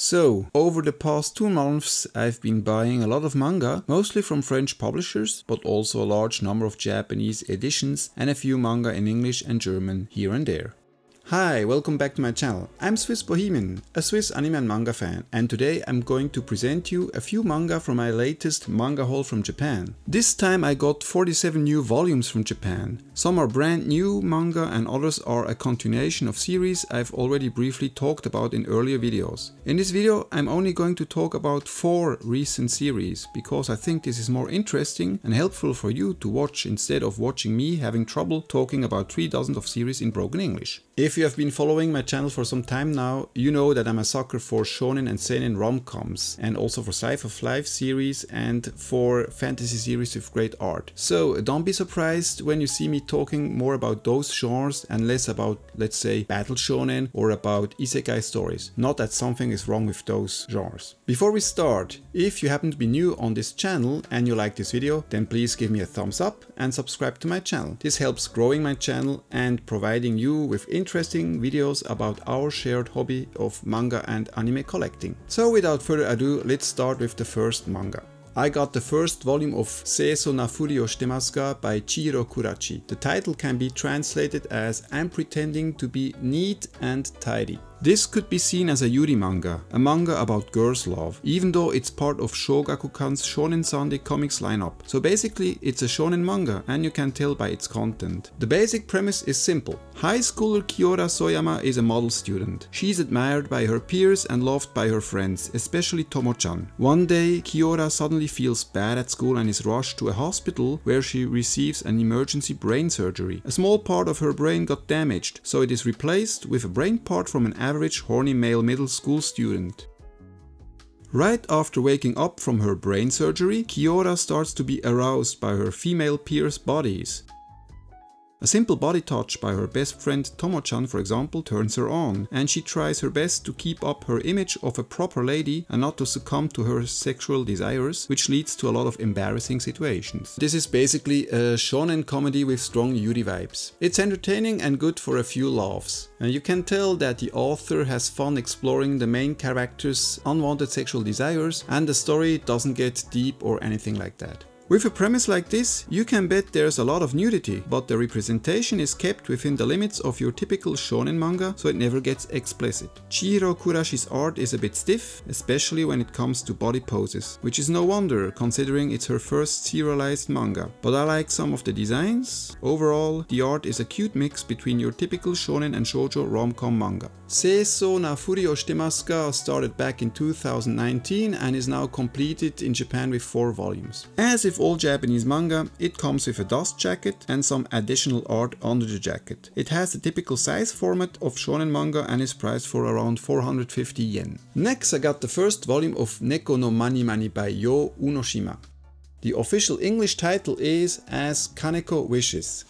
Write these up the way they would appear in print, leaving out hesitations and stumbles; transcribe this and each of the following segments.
So, over the past 2 months I've been buying a lot of manga, mostly from French publishers, but also a large number of Japanese editions and a few manga in English and German here and there. Hi, welcome back to my channel. I'm Swiss Bohemian, a Swiss anime and manga fan, and today I'm going to present you a few manga from my latest manga haul from Japan. This time I got 47 new volumes from Japan. Some are brand new manga and others are a continuation of series I've already briefly talked about in earlier videos. In this video I'm only going to talk about 4 recent series, because I think this is more interesting and helpful for you to watch instead of watching me having trouble talking about 3 dozen of series in broken English. If you have been following my channel for some time now, you know that I'm a sucker for shonen and seinen rom-coms, and also for slice of life series and for fantasy series with great art. So don't be surprised when you see me talking more about those genres and less about, let's say, battle shonen or about isekai stories. Not that something is wrong with those genres. Before we start, if you happen to be new on this channel and you like this video, then please give me a thumbs up and subscribe to my channel. This helps growing my channel and providing you with interesting videos about our shared hobby of manga and anime collecting. So without further ado, let's start with the first manga. I got the first volume of Seiso na furi shitemasu by Kurachi. The title can be translated as I'm pretending to be neat and tidy. This could be seen as a yuri manga, a manga about girls' love, even though it's part of Shogakukan's Shonen Sunday comics lineup. So basically it's a shonen manga, and you can tell by its content. The basic premise is simple. High schooler Kiora Soyama is a model student. She's admired by her peers and loved by her friends, especially Tomo-chan. One day Kiora suddenly feels bad at school and is rushed to a hospital where she receives an emergency brain surgery. A small part of her brain got damaged, so it is replaced with a brain part from an average horny male middle school student. Right after waking up from her brain surgery, Kiora starts to be aroused by her female peers' bodies. A simple body touch by her best friend Tomo-chan, for example, turns her on, and she tries her best to keep up her image of a proper lady and not to succumb to her sexual desires, which leads to a lot of embarrassing situations. This is basically a shonen comedy with strong yuri vibes. It's entertaining and good for a few laughs. And you can tell that the author has fun exploring the main character's unwanted sexual desires, and the story doesn't get deep or anything like that. With a premise like this, you can bet there's a lot of nudity, but the representation is kept within the limits of your typical shonen manga, so it never gets explicit. Chihiro Kurashi's art is a bit stiff, especially when it comes to body poses, which is no wonder considering it's her first serialized manga. But I like some of the designs. Overall, the art is a cute mix between your typical shonen and shoujo rom-com manga. Seiso na furi shitemasu started back in 2019 and is now completed in Japan with 4 volumes. As if all Japanese manga, it comes with a dust jacket and some additional art under the jacket. It has the typical size format of shonen manga and is priced for around 450 yen. Next I got the first volume of Neko no Mani Mani by Yo Unoshima. The official English title is As Kaneko Wishes.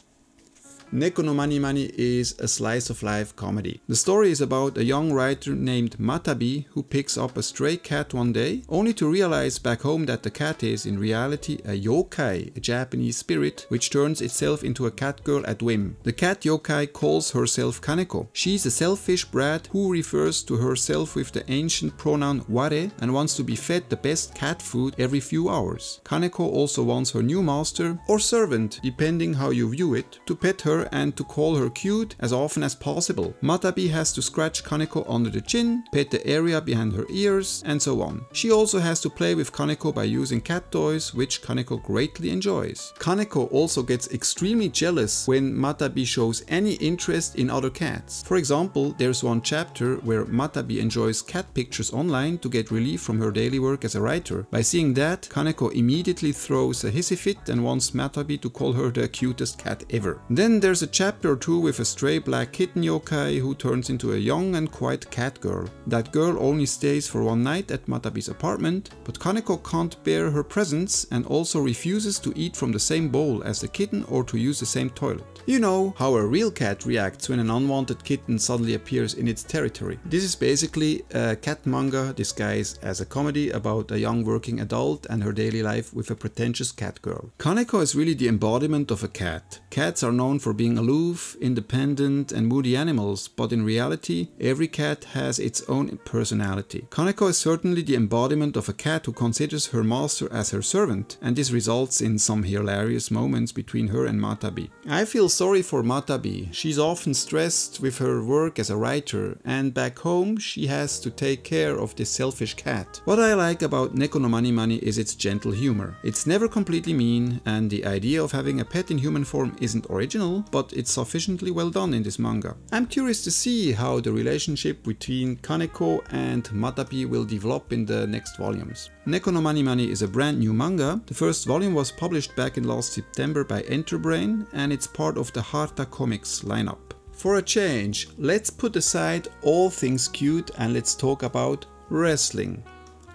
Neko no Mani Mani is a slice of life comedy. The story is about a young writer named Matabi who picks up a stray cat one day, only to realize back home that the cat is in reality a yokai, a Japanese spirit, which turns itself into a cat girl at whim. The cat yokai calls herself Kaneko. She's a selfish brat who refers to herself with the ancient pronoun ware and wants to be fed the best cat food every few hours. Kaneko also wants her new master, or servant, depending how you view it, to pet her and to call her cute as often as possible. Matabi has to scratch Kaneko under the chin, pet the area behind her ears, and so on. She also has to play with Kaneko by using cat toys, which Kaneko greatly enjoys. Kaneko also gets extremely jealous when Matabi shows any interest in other cats. For example, there's one chapter where Matabi enjoys cat pictures online to get relief from her daily work as a writer. By seeing that, Kaneko immediately throws a hissy fit and wants Matabi to call her the cutest cat ever. Then there's a chapter or 2 with a stray black kitten yokai who turns into a young and quiet cat girl. That girl only stays for one night at Matabi's apartment, but Kaneko can't bear her presence and also refuses to eat from the same bowl as the kitten or to use the same toilet. You know how a real cat reacts when an unwanted kitten suddenly appears in its territory. This is basically a cat manga disguised as a comedy about a young working adult and her daily life with a pretentious cat girl. Kaneko is really the embodiment of a cat. Cats are known for being aloof, independent and moody animals, but in reality, every cat has its own personality. Kaneko is certainly the embodiment of a cat who considers her master as her servant, and this results in some hilarious moments between her and Matabi. I feel sorry for Matabi. She's often stressed with her work as a writer, and back home she has to take care of this selfish cat. What I like about Neko no Mani Mani is its gentle humor. It's never completely mean, and the idea of having a pet in human form isn't original, but it's sufficiently well done in this manga. I'm curious to see how the relationship between Kaneko and Matabi will develop in the next volumes. Neko no Mani Mani is a brand new manga. The first volume was published back in last September by Enterbrain, and it's part of the Harta Comics lineup. For a change, let's put aside all things cute and let's talk about wrestling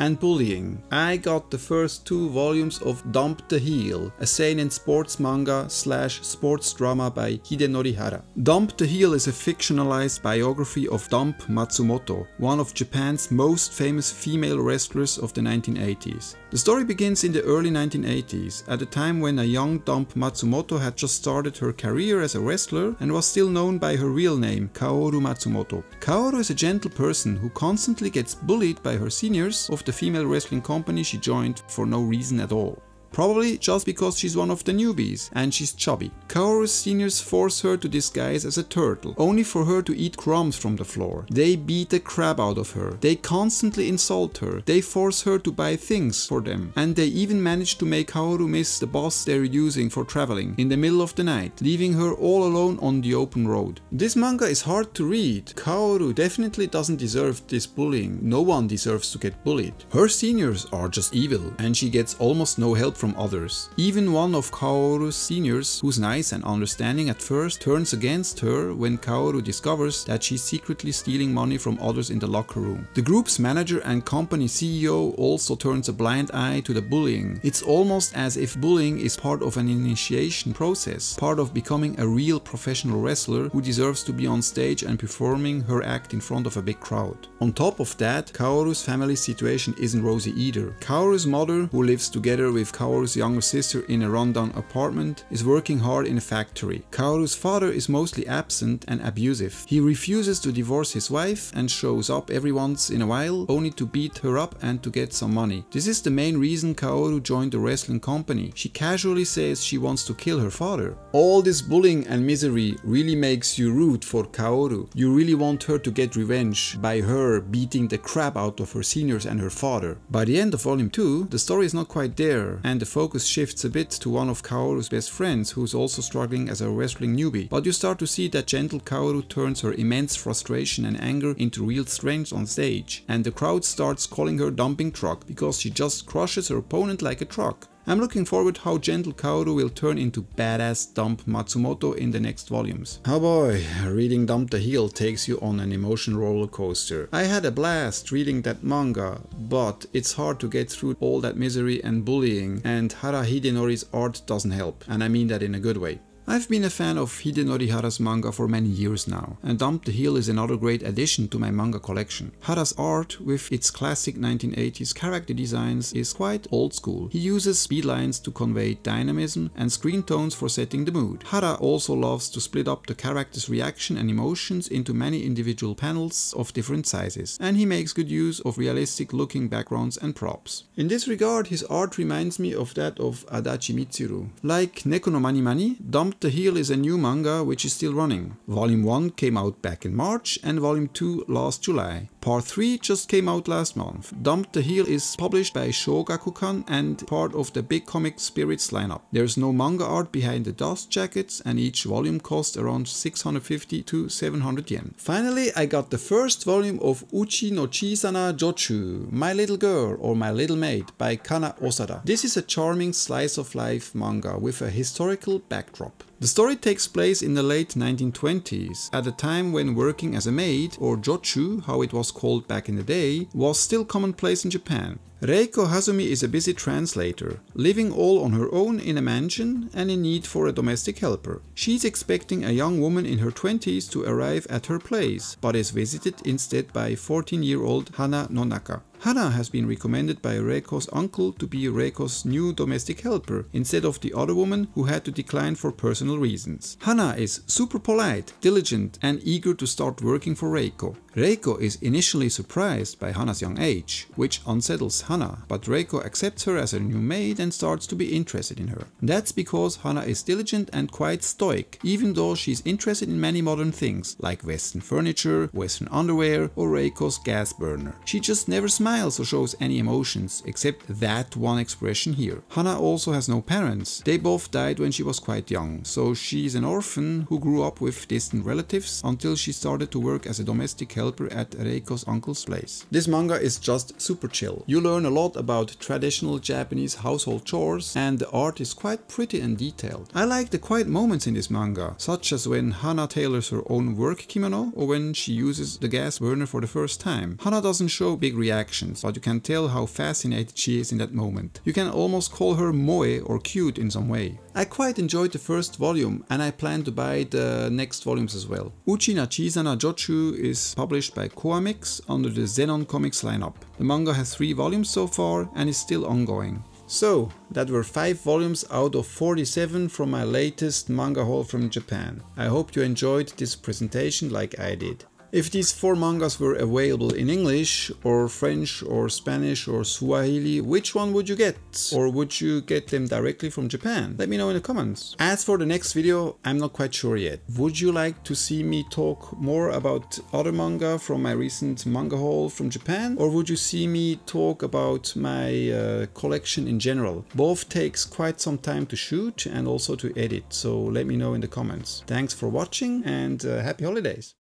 and bullying. I got the first 2 volumes of Dump the Heel, a seinen sports manga / sports drama by Hidenori Hara. Dump the Heel is a fictionalized biography of Dump Matsumoto, one of Japan's most famous female wrestlers of the 1980s. The story begins in the early 1980s, at a time when a young Dump Matsumoto had just started her career as a wrestler and was still known by her real name, Kaoru Matsumoto. Kaoru is a gentle person who constantly gets bullied by her seniors of the female wrestling company she joined for no reason at all. Probably just because she's one of the newbies and she's chubby. Kaoru's seniors force her to disguise as a turtle, only for her to eat crumbs from the floor. They beat the crap out of her. They constantly insult her. They force her to buy things for them. And they even manage to make Kaoru miss the bus they're using for traveling in the middle of the night, leaving her all alone on the open road. This manga is hard to read. Kaoru definitely doesn't deserve this bullying. No one deserves to get bullied. Her seniors are just evil, and she gets almost no help from others. Even one of Kaoru's seniors, who's nice and understanding at first, turns against her when Kaoru discovers that she's secretly stealing money from others in the locker room. The group's manager and company CEO also turns a blind eye to the bullying. It's almost as if bullying is part of an initiation process, part of becoming a real professional wrestler who deserves to be on stage and performing her act in front of a big crowd. On top of that, Kaoru's family situation isn't rosy either. Kaoru's mother, who lives together with Kaoru's younger sister in a rundown apartment, is working hard in a factory. Kaoru's father is mostly absent and abusive. He refuses to divorce his wife and shows up every once in a while only to beat her up and to get some money. This is the main reason Kaoru joined the wrestling company. She casually says she wants to kill her father. All this bullying and misery really makes you root for Kaoru. You really want her to get revenge by her beating the crap out of her seniors and her father. By the end of volume 2, the story is not quite there, and the focus shifts a bit to one of Kaoru's best friends, who's also struggling as a wrestling newbie. But you start to see that gentle Kaoru turns her immense frustration and anger into real strength on stage, and the crowd starts calling her dumping truck because she just crushes her opponent like a truck. I'm looking forward how gentle Kaoru will turn into badass Dump Matsumoto in the next volumes. Oh boy, reading Dump the Heel takes you on an emotion roller coaster. I had a blast reading that manga, but it's hard to get through all that misery and bullying, and Hara Hidenori's art doesn't help, and I mean that in a good way. I've been a fan of Hidenori Hara's manga for many years now, and Dump the Heel is another great addition to my manga collection. Hara's art, with its classic 1980s character designs, is quite old school. He uses speed lines to convey dynamism and screen tones for setting the mood. Hara also loves to split up the character's reaction and emotions into many individual panels of different sizes, and he makes good use of realistic looking backgrounds and props. In this regard, his art reminds me of that of Adachi Mitsuru. Like Neko no Mani Mani, Dump the Heel is a new manga which is still running. Volume 1 came out back in March and Volume 2 last July. Part 3 just came out last month. Dump the Heel is published by Shogakukan and part of the Big Comic Spirits lineup. There's no manga art behind the dust jackets, and each volume costs around 650 to 700 yen. Finally, I got the first volume of Uchi no chiisana Jochuu, My Little Girl or My Little Maid by Kana Osada. This is a charming slice of life manga with a historical backdrop. The story takes place in the late 1920s, at a time when working as a maid, or jochuu, how it was called back in the day, was still commonplace in Japan. Reiko Hazumi is a busy translator, living all on her own in a mansion and in need for a domestic helper. She's expecting a young woman in her 20s to arrive at her place, but is visited instead by 14-year-old Hana no Naka. Hana has been recommended by Reiko's uncle to be Reiko's new domestic helper instead of the other woman who had to decline for personal reasons. Hana is super polite, diligent and eager to start working for Reiko. Reiko is initially surprised by Hana's young age, which unsettles Hana, but Reiko accepts her as her new maid and starts to be interested in her. That's because Hana is diligent and quite stoic, even though she's interested in many modern things, like Western furniture, Western underwear or Reiko's gas burner. She just never smiles or shows any emotions, except that one expression here. Hana also has no parents. They both died when she was quite young, so she's an orphan who grew up with distant relatives until she started to work as a domestic helper at Reiko's uncle's place. This manga is just super chill. You learn a lot about traditional Japanese household chores and the art is quite pretty and detailed. I like the quiet moments in this manga, such as when Hana tailors her own work kimono or when she uses the gas burner for the first time. Hana doesn't show big reactions, but you can tell how fascinated she is in that moment. You can almost call her moe or cute in some way. I quite enjoyed the first volume and I plan to buy the next volumes as well. Uchi na chiisana Jochuu is published by Coamix under the Zenon Comics lineup. The manga has 3 volumes so far and is still ongoing. So, that were 5 volumes out of 47 from my latest manga haul from Japan. I hope you enjoyed this presentation like I did. If these 4 mangas were available in English or French or Spanish or Swahili, which one would you get? Or would you get them directly from Japan? Let me know in the comments. As for the next video, I'm not quite sure yet. Would you like to see me talk more about other manga from my recent manga haul from Japan? Or would you see me talk about my collection in general? Both takes quite some time to shoot and also to edit, so let me know in the comments. Thanks for watching and happy holidays!